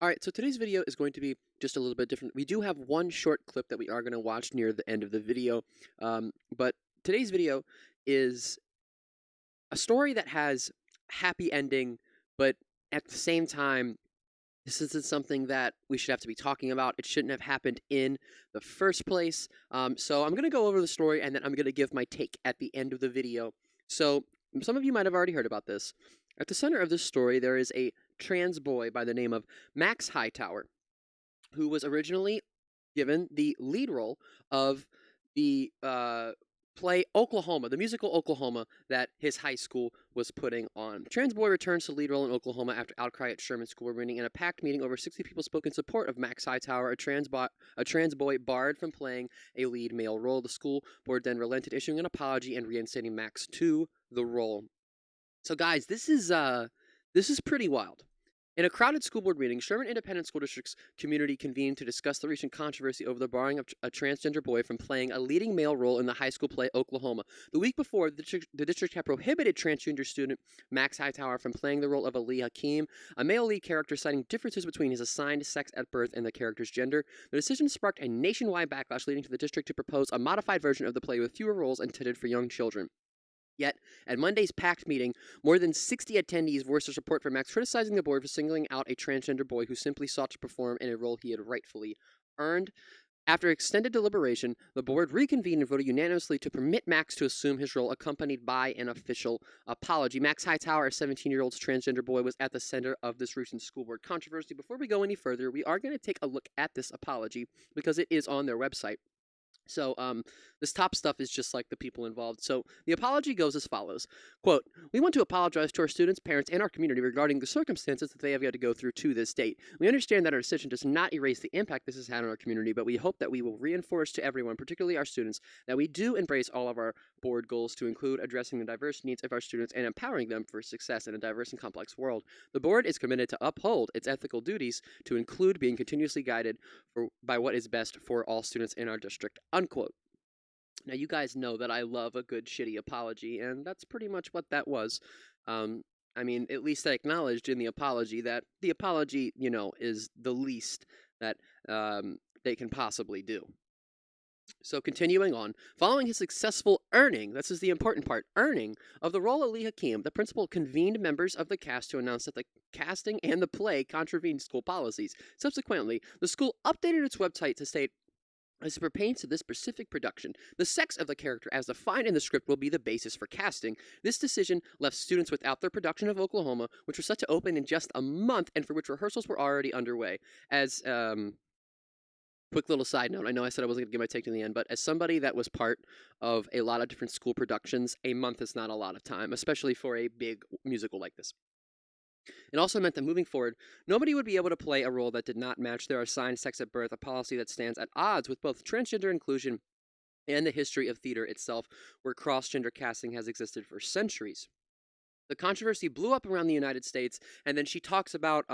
Alright, so today's video is going to be just a little bit different. We do have one short clip that we are going to watch near the end of the video, but today's video is a story that has happy ending, but at the same time, this isn't something that we should have to be talking about. It shouldn't have happened in the first place. So I'm going to go over the story and then I'm going to give my take at the end of the video. So some of you might have already heard about this. At the center of this story, there is a trans boy by the name of Max Hightower, who was originally given the lead role of the play Oklahoma, the musical Oklahoma that his high school was putting on. Trans boy returns to lead role in Oklahoma after outcry at Sherman School meeting. In a packed meeting, over 60 people spoke in support of Max Hightower, a trans boy barred from playing a lead male role. The school board then relented, issuing an apology and reinstating Max to the role. So, guys, this is pretty wild. In a crowded school board meeting, Sherman Independent School District's community convened to discuss the recent controversy over the barring of a transgender boy from playing a leading male role in the high school play Oklahoma. The week before, the district had prohibited transgender student Max Hightower from playing the role of Ali Hakim, a male lead character, citing differences between his assigned sex at birth and the character's gender. The decision sparked a nationwide backlash, leading to the district to propose a modified version of the play with fewer roles intended for young children. Yet, at Monday's packed meeting, more than 60 attendees voiced their support for Max, criticizing the board for singling out a transgender boy who simply sought to perform in a role he had rightfully earned. After extended deliberation, the board reconvened and voted unanimously to permit Max to assume his role, accompanied by an official apology. Max Hightower, a 17-year-old transgender boy, was at the center of this recent school board controversy. Before we go any further, we are going to take a look at this apology because it is on their website. So, this top stuff is just like the people involved. So, the apology goes as follows. Quote, "We want to apologize to our students, parents, and our community regarding the circumstances that they have had to go through to this date. We understand that our decision does not erase the impact this has had on our community, but we hope that we will reinforce to everyone, particularly our students, that we do embrace all of our board goals to include addressing the diverse needs of our students and empowering them for success in a diverse and complex world. The board is committed to uphold its ethical duties to include being continuously guided by what is best for all students in our district," unquote. Now, you guys know that I love a good shitty apology, and that's pretty much what that was. Um, I mean, at least I acknowledged in the apology that the apology, is the least that they can possibly do. So continuing on, following his successful earning, this is the important part, earning of the role of Ali Hakim, the principal convened members of the cast to announce that the casting and the play contravened school policies. Subsequently, the school updated its website to state, "As it pertains to this specific production, the sex of the character as defined in the script will be the basis for casting. This decision left students without their production of Oklahoma, which was set to open in just a month and for which rehearsals were already underway." As quick little side note, I know I said I wasn't going to give my take to the end, but as somebody that was part of a lot of different school productions, a month is not a lot of time, especially for a big musical like this. It also meant that moving forward, nobody would be able to play a role that did not match their assigned sex at birth, a policy that stands at odds with both transgender inclusion and the history of theater itself, where cross-gender casting has existed for centuries. The controversy blew up around the United States, and then she talks about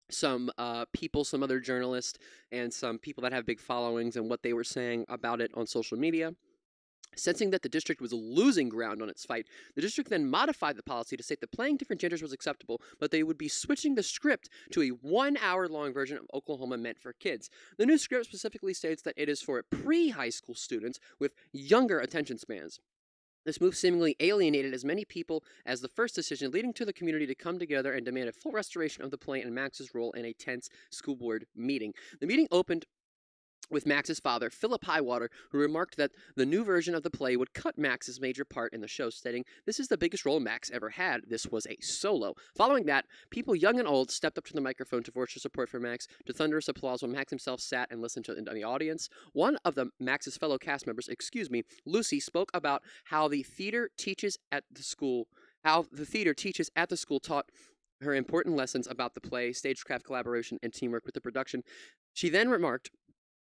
some people, some other journalists, and some people that have big followings and what they were saying about it on social media. Sensing that the district was losing ground on its fight, the district then modified the policy to state that playing different genders was acceptable, but they would be switching the script to a 1-hour-long version of Oklahoma meant for kids. The new script specifically states that it is for pre-high school students with younger attention spans. This move seemingly alienated as many people as the first decision, leading to the community to come together and demand a full restoration of the play and Max's role in a tense school board meeting. The meeting opened with Max's father, Philip Highwater, who remarked that the new version of the play would cut Max's major part in the show, stating, "This is the biggest role Max ever had. This was a solo." Following that, people young and old stepped up to the microphone to voice their support for Max, to thunderous applause while Max himself sat and listened to the audience. One of Max's fellow cast members, Lucy, spoke about how the theater teaches at the school taught her important lessons about the play, stagecraft collaboration, and teamwork with the production. She then remarked,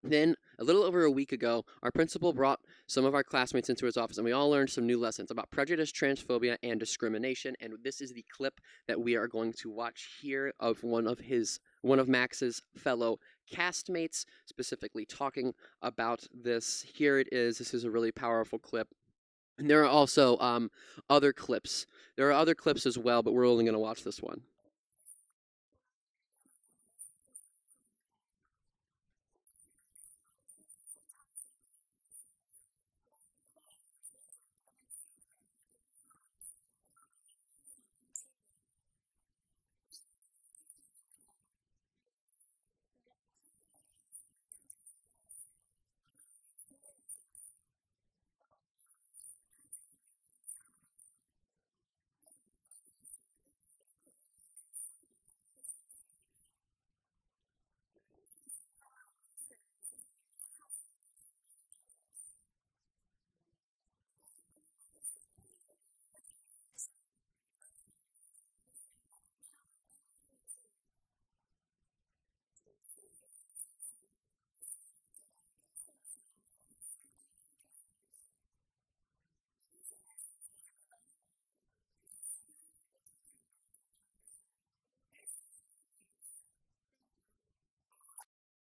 "Then, a little over a week ago, our principal brought some of our classmates into his office, and we all learned some new lessons about prejudice, transphobia, and discrimination." And this is the clip that we are going to watch here of one of Max's fellow castmates, specifically talking about this. Here it is. This is a really powerful clip. And there are also other clips. There are other clips as well, but we're only going to watch this one.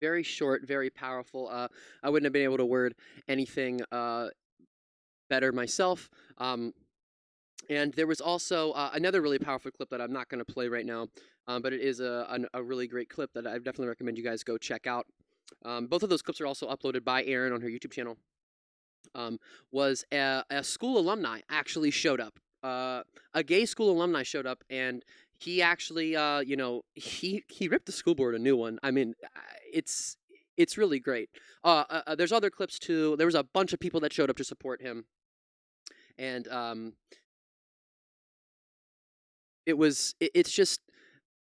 Very short, very powerful. I wouldn't have been able to word anything better myself. And there was also another really powerful clip that I'm not going to play right now, but it is a really great clip that I definitely recommend you guys go check out. Both of those clips are also uploaded by Erin on her YouTube channel. Was a school alumni actually showed up. A gay school alumni showed up, and he actually, he ripped the school board a new one. I mean, it's really great. There's other clips too. There was a bunch of people that showed up to support him, and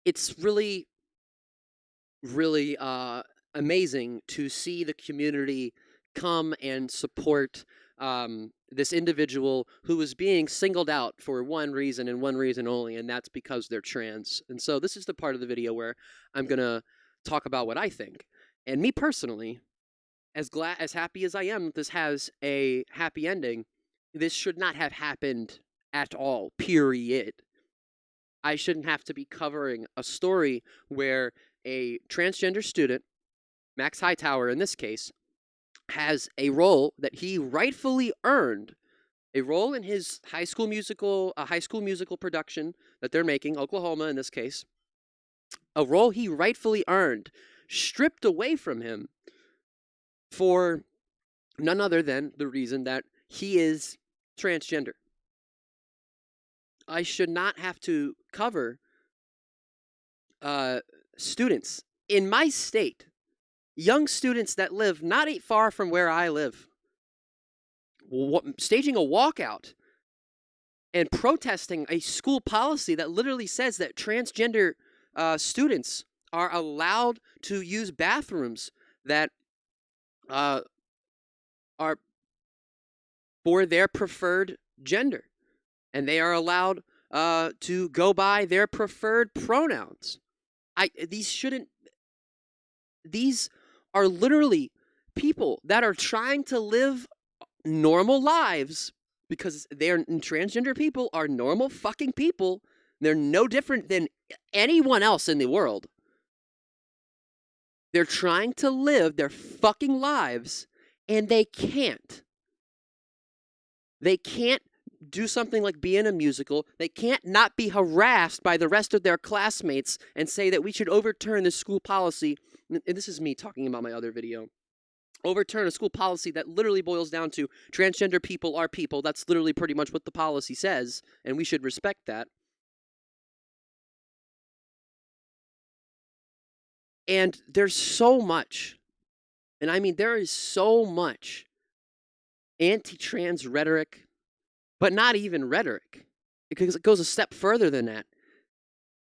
it's really really amazing to see the community come and support this individual who is being singled out for one reason and one reason only, and that's because they're trans. And so this is the part of the video where I'm gonna talk about what I think. And me personally, as happy as I am this has a happy ending, this should not have happened at all, period. I shouldn't have to be covering a story where a transgender student, Max Hightower in this case, has a role that he rightfully earned, a role in his high school musical production that they're making, Oklahoma in this case, a role he rightfully earned, stripped away from him for none other than the reason that he is transgender. I should not have to cover students in my state, young students that live not far from where I live, staging a walkout and protesting a school policy that literally says that transgender students are allowed to use bathrooms that are for their preferred gender, and they are allowed to go by their preferred pronouns. These are literally people that are trying to live normal lives, because transgender people are normal fucking people. They're no different than anyone else in the world. They're trying to live their fucking lives, and they can't. They can't do something like be in a musical. They can't not be harassed by the rest of their classmates and say that we should overturn this school policy. And this is me talking about my other video. Overturn a school policy that literally boils down to transgender people are people. That's literally pretty much what the policy says, and we should respect that. And there's so much, and I mean there is so much anti-trans rhetoric, but not even rhetoric, because it goes a step further than that.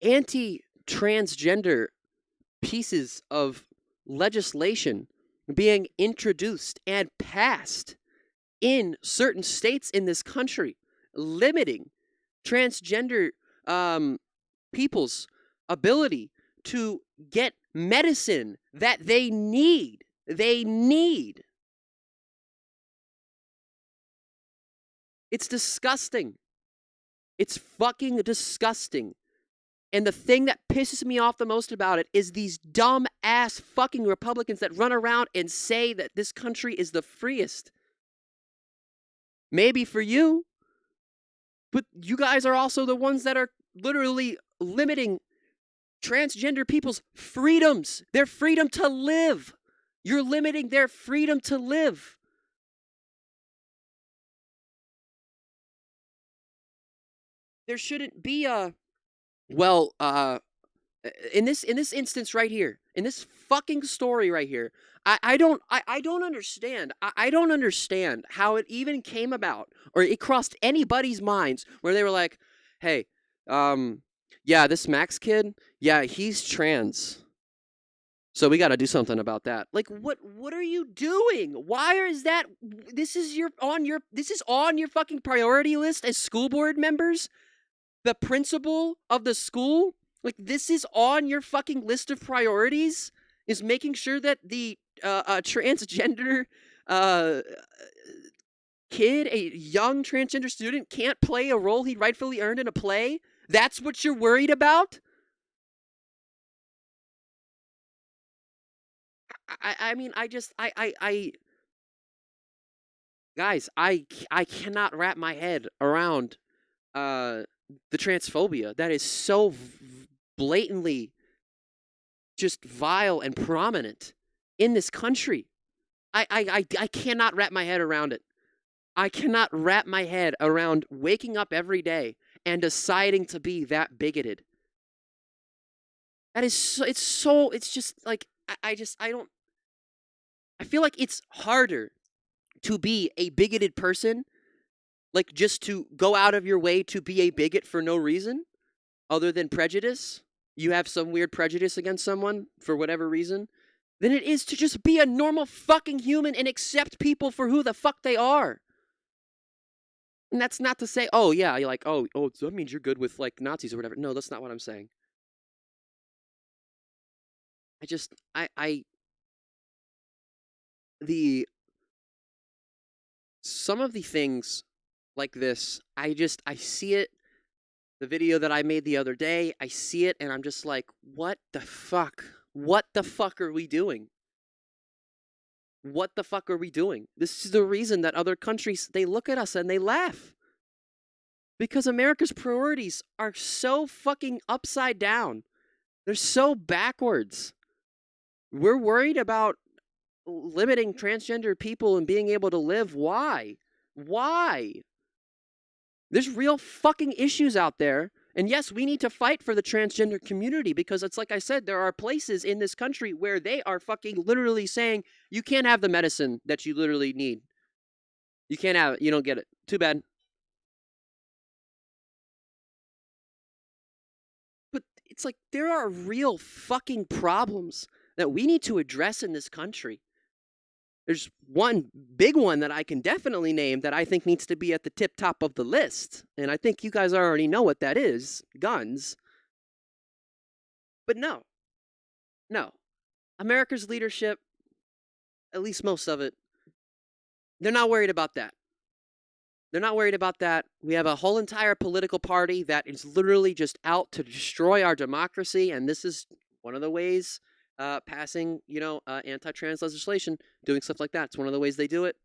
Anti-transgender pieces of legislation being introduced and passed in certain states in this country, limiting transgender people's ability to get medicine that they need. It's disgusting. It's fucking disgusting. And the thing that pisses me off the most about it is these dumb ass fucking Republicans that run around and say that this country is the freest. Maybe for you, but you guys are also the ones that are literally limiting transgender people's freedoms, their freedom to live. You're limiting their freedom to live. There shouldn't be a, well, in this instance right here, in this fucking story right here, I don't understand. I don't understand how it even came about, or it crossed anybody's minds where they were like, hey, yeah, this Max kid, yeah, he's trans, so we got to do something about that. Like, what are you doing? Why is that? This is on your fucking priority list as school board members? The principal of the school? Like, this is on your fucking list of priorities? Is making sure that the transgender kid, a young transgender student, can't play a role he rightfully earned in a play? That's what you're worried about? I mean, guys, I cannot wrap my head around uh the transphobia that is so blatantly just vile and prominent in this country. I cannot wrap my head around it. I cannot wrap my head around waking up every day and deciding to be that bigoted. That is so, it's just like I don't I feel like it's harder to be a bigoted person, like just to go out of your way to be a bigot for no reason other than prejudice. You have some weird prejudice against someone for whatever reason, than it is to just be a normal fucking human and accept people for who the fuck they are. And that's not to say, oh yeah, you're like, oh, so that means you're good with like Nazis or whatever. No, that's not what I'm saying. I just, the some of the things like this, I see it. The video that I made the other day, I see it, and I'm just like, what the fuck? What the fuck are we doing? What the fuck are we doing? This is the reason that other countries, they look at us and they laugh. Because America's priorities are so fucking upside down. They're so backwards. We're worried about limiting transgender people and being able to live. Why? Why? There's real fucking issues out there. And yes, we need to fight for the transgender community because it's like I said, there are places in this country where they are fucking literally saying, you can't have the medicine that you literally need. You can't have it. You don't get it. Too bad. But it's like there are real fucking problems that we need to address in this country. There's one big one that I can definitely name that I think needs to be at the tip top of the list. And I think you guys already know what that is. Guns. But no. America's leadership, at least most of it, they're not worried about that. They're not worried about that. We have a whole entire political party that is literally just out to destroy our democracy. And this is one of the ways passing, anti-trans legislation, doing stuff like that. It's one of the ways they do it.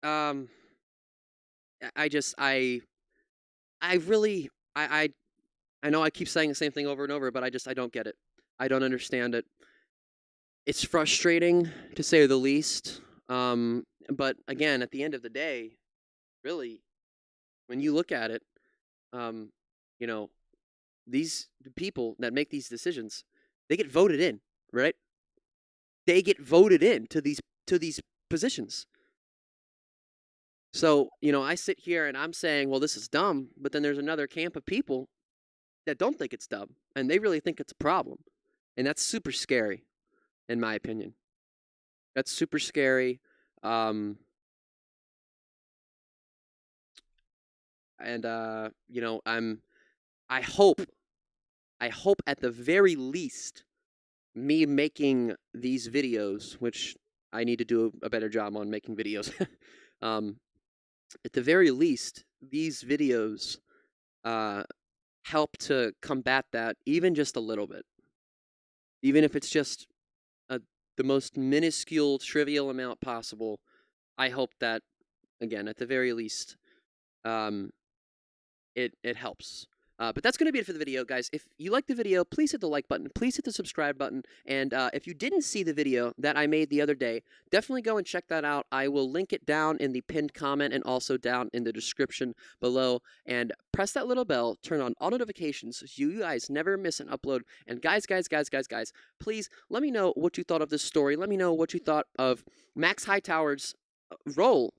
I know I keep saying the same thing over and over, but I don't get it. I don't understand it. It's frustrating, to say the least. But again, at the end of the day, really, when you look at it, these people that make these decisions, they get voted in, right? They get voted in to these positions. So, I sit here and I'm saying, well, this is dumb, but then there's another camp of people that don't think it's dumb, and they really think it's a problem. And that's super scary, in my opinion. That's super scary. And I hope at the very least, me making these videos, which I need to do a better job on making videos. At the very least, these videos help to combat that even just a little bit. Even if it's just the most minuscule, trivial amount possible, I hope that, again, at the very least, it helps. But that's going to be it for the video, guys. If you liked the video, please hit the like button. Please hit the subscribe button. And if you didn't see the video that I made the other day, definitely go and check that out. I will link it down in the pinned comment and also down in the description below. And press that little bell, turn on all notifications so you guys never miss an upload. And guys, please let me know what you thought of this story. Let me know what you thought of Max Hightower's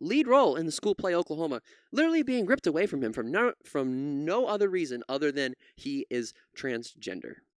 lead role in the school play Oklahoma, literally being ripped away from him from no other reason other than he is transgender.